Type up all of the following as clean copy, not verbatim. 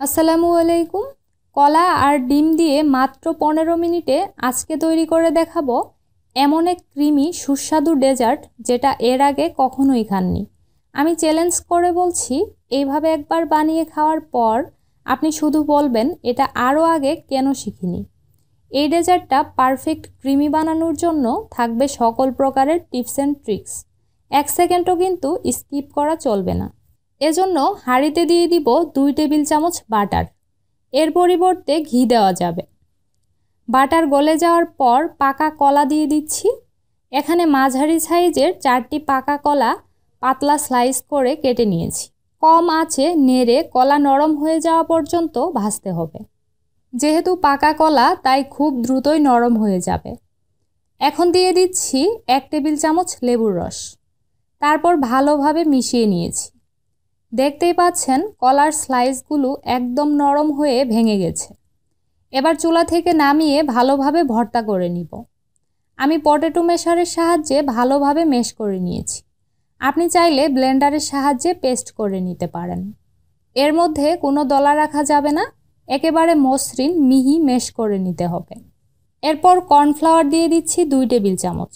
আসসালামু আলাইকুম। কলা আর ডিম দিয়ে মাত্র 15 মিনিটে আজকে তৈরি করে দেখাবো এমন এক ক্রিমি সুস্বাদু ডেজার্ট যেটা এর আগে কখনোই খাননি। আমি চ্যালেঞ্জ করে বলছি, এইভাবে একবার বানিয়ে খাওয়ার পর আপনি শুধু বলবেন এটা আরও আগে কেন শিখিনি। এই ডেজার্টটা পারফেক্ট ক্রিমি বানানোর জন্য থাকবে সকল প্রকারের টিপস অ্যান্ড ট্রিক্স। 1 সেকেন্ডও কিন্তু স্কিপ করা চলবে না। এজন্য হাঁড়িতে দিয়ে দিব 2 টেবিল চামচ বাটার। এর পরিবর্তে ঘি দেওয়া যাবে। বাটার গলে যাওয়ার পর পাকা কলা দিয়ে দিচ্ছি। এখানে মাঝারি সাইজের 4টি পাকা কলা পাতলা স্লাইস করে কেটে নিয়েছি। কম আঁচে নেড়ে কলা নরম হয়ে যাওয়া পর্যন্ত ভাজতে হবে। যেহেতু পাকা কলা তাই খুব দ্রুতই নরম হয়ে যাবে। এখন দিয়ে দিচ্ছি 1 টেবিল চামচ লেবুর রস। তারপর ভালোভাবে মিশিয়ে নিয়েছি। দেখতেই পাচ্ছেন কলার স্লাইসগুলো একদম নরম হয়ে ভেঙে গেছে। এবার চুলা থেকে নামিয়ে ভালোভাবে ভর্তা করে নিব। আমি পটেটো মেশারের সাহায্যে ভালোভাবে মেশ করে নিয়েছি। আপনি চাইলে ব্লেন্ডারের সাহায্যে পেস্ট করে নিতে পারেন। এর মধ্যে কোনো দলা রাখা যাবে না, একেবারে মসৃণ মিহি মেশ করে নিতে হবে। এরপর কর্নফ্লাওয়ার দিয়ে দিচ্ছি 2 টেবিল চামচ।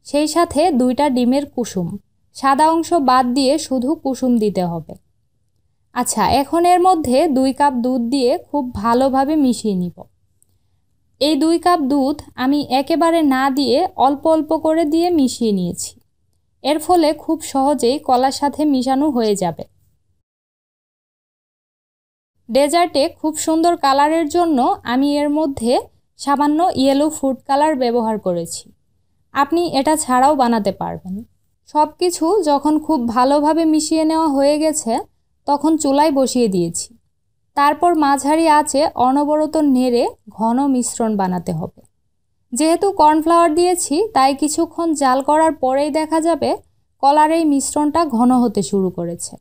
সেই সাথে 2টা ডিমের কুসুম, সাদা অংশ বাদ দিয়ে শুধু কুসুম দিতে হবে। আচ্ছা, এখন এর মধ্যে 2 কাপ দুধ দিয়ে খুব ভালোভাবে মিশিয়ে নিব। এই 2 কাপ দুধ আমি একেবারে না দিয়ে অল্প অল্প করে দিয়ে মিশিয়ে নিয়েছি। এর ফলে খুব সহজেই কলার সাথে মিশানো হয়ে যাবে। ডেজার্টে খুব সুন্দর কালারের জন্য আমি এর মধ্যে সামান্য ইয়েলো ফুড কালার ব্যবহার করেছি। আপনি এটা ছাড়াও বানাতে পারবেন। সব কিছু যখন খুব ভালোভাবে মিশিয়ে নেওয়া হয়ে গেছে তখন চুলায় বসিয়ে দিয়েছি। তারপর মাঝারি আঁচে অনবরত নেড়ে ঘন মিশ্রণ বানাতে হবে। যেহেতু কর্নফ্লাওয়ার দিয়েছি তাই কিছুক্ষণ জাল করার পরেই দেখা যাবে কলার এই মিশ্রণটা ঘন হতে শুরু করেছে।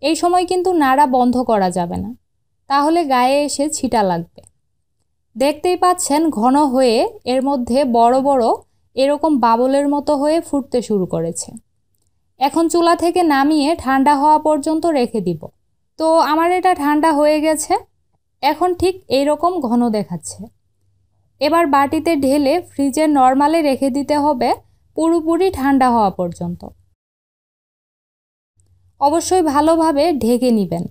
এই সময় কিন্তু নাড়া বন্ধ করা যাবে না, তাহলে গায়ে এসে ছিটা লাগবে। দেখতেই পাচ্ছেন ঘন হয়ে এর মধ্যে বড় বড় এরকম বাবলের মতো হয়ে ফুটতে শুরু করেছে। এখন চুলা থেকে নামিয়ে ঠান্ডা হওয়া পর্যন্ত রেখে দিব। তো আমার এটা ঠান্ডা হয়ে গেছে। এখন ঠিক এইরকম ঘন দেখাচ্ছে। এবার বাটিতে ঢেলে ফ্রিজে নরমালে রেখে দিতে হবে পুরোপুরি ঠান্ডা হওয়া পর্যন্ত। অবশ্যই ভালোভাবে ঢেকে নেবেন।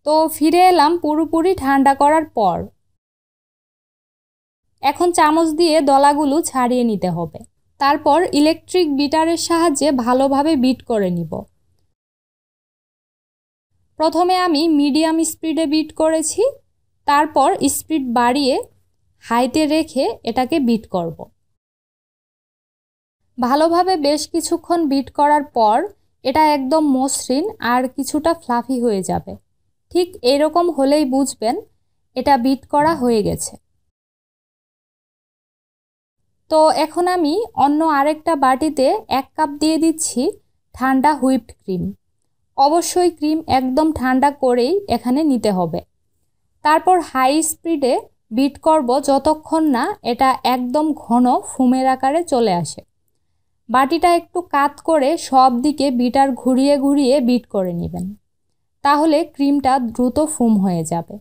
তো ফিরে এলাম পুরোপুরি ঠান্ডা করার পর। এখন চামচ দিয়ে দলাগুলো ছাড়িয়ে নিতে হবে। তারপর ইলেকট্রিক বিটারের সাহায্যে ভালোভাবে বিট করে নিব। প্রথমে আমি মিডিয়াম স্পিডে বিট করেছি, তারপর স্পিড বাড়িয়ে হাইতে রেখে এটাকে বিট করব। ভালোভাবে বেশ কিছুক্ষণ বিট করার পর এটা একদম মসৃণ আর কিছুটা ফ্লাফি হয়ে যাবে। ঠিক এরকম হলেই বুঝবেন এটা বিট করা হয়ে গেছে। তো এখন আমি অন্য আরেকটা বাটিতে 1 কাপ দিয়ে দিচ্ছি ঠান্ডা হুইপড ক্রিম। অবশ্যই ক্রিম একদম ঠান্ডা করেই এখানে নিতে হবে। তারপর হাই স্পিডে বিট করব যতক্ষণ না এটা একদম ঘন ফুমের আকারে চলে আসে। বাটিটা একটু কাত করে সব দিকে বিটার ঘুরিয়ে ঘুরিয়ে বিট করে নেবেন, তাহলে ক্রিমটা দ্রুত ফুম হয়ে যাবে।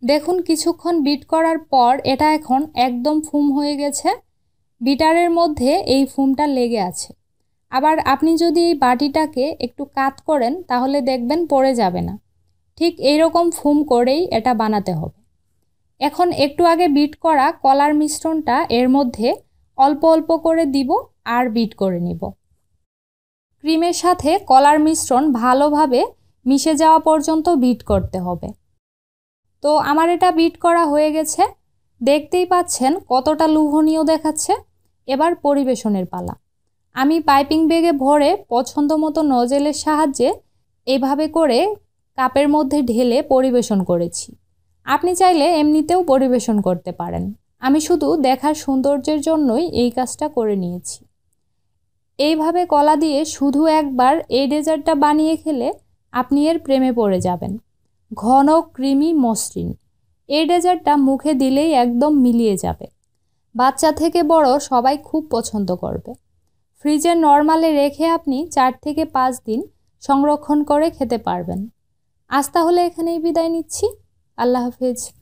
দেখুন কিছুক্ষণ বিট করার পর এটা এখন একদম ফুম হয়ে গেছে। বিটারের মধ্যে এই ফুমটা লেগে আছে। আবার আপনি যদি এই বাটিটাকে একটু কাত করেন তাহলে দেখবেন পড়ে যাবে না। ঠিক এইরকম ফুম করেই এটা বানাতে হবে। এখন একটু আগে বিট করা কলার মিশ্রণটা এর মধ্যে অল্প অল্প করে দিব আর বিট করে নিব। ক্রিমের সাথে কলার মিশ্রণ ভালোভাবে মিশে যাওয়া পর্যন্ত বিট করতে হবে। তো আমার এটা বিট করা হয়ে গেছে। দেখতেই পাচ্ছেন কতটা লোভনীয় দেখাচ্ছে। এবার পরিবেশনের পালা। আমি পাইপিং ব্যাগে ভরে পছন্দ মতো নজেলের সাহায্যে এভাবে করে কাপের মধ্যে ঢেলে পরিবেশন করেছি। আপনি চাইলে এমনিতেও পরিবেশন করতে পারেন। আমি শুধু দেখার সৌন্দর্যের জন্যই এই কাজটা করে নিয়েছি। এইভাবে কলা দিয়ে শুধু একবার এই ডেজার্টটা বানিয়ে খেলে আপনি এর প্রেমে পড়ে যাবেন। ঘন ক্রিমি মসৃণ এই ডেজার্টটা মুখে দিলেই একদম মিলিয়ে যাবে। বাচ্চা থেকে বড় সবাই খুব পছন্দ করবে। ফ্রিজে নরমালে রেখে আপনি 4 থেকে 5 দিন সংরক্ষণ করে খেতে পারবেন। আজ তাহলে এখানেই বিদায় নিচ্ছি। আল্লাহ হাফেজ।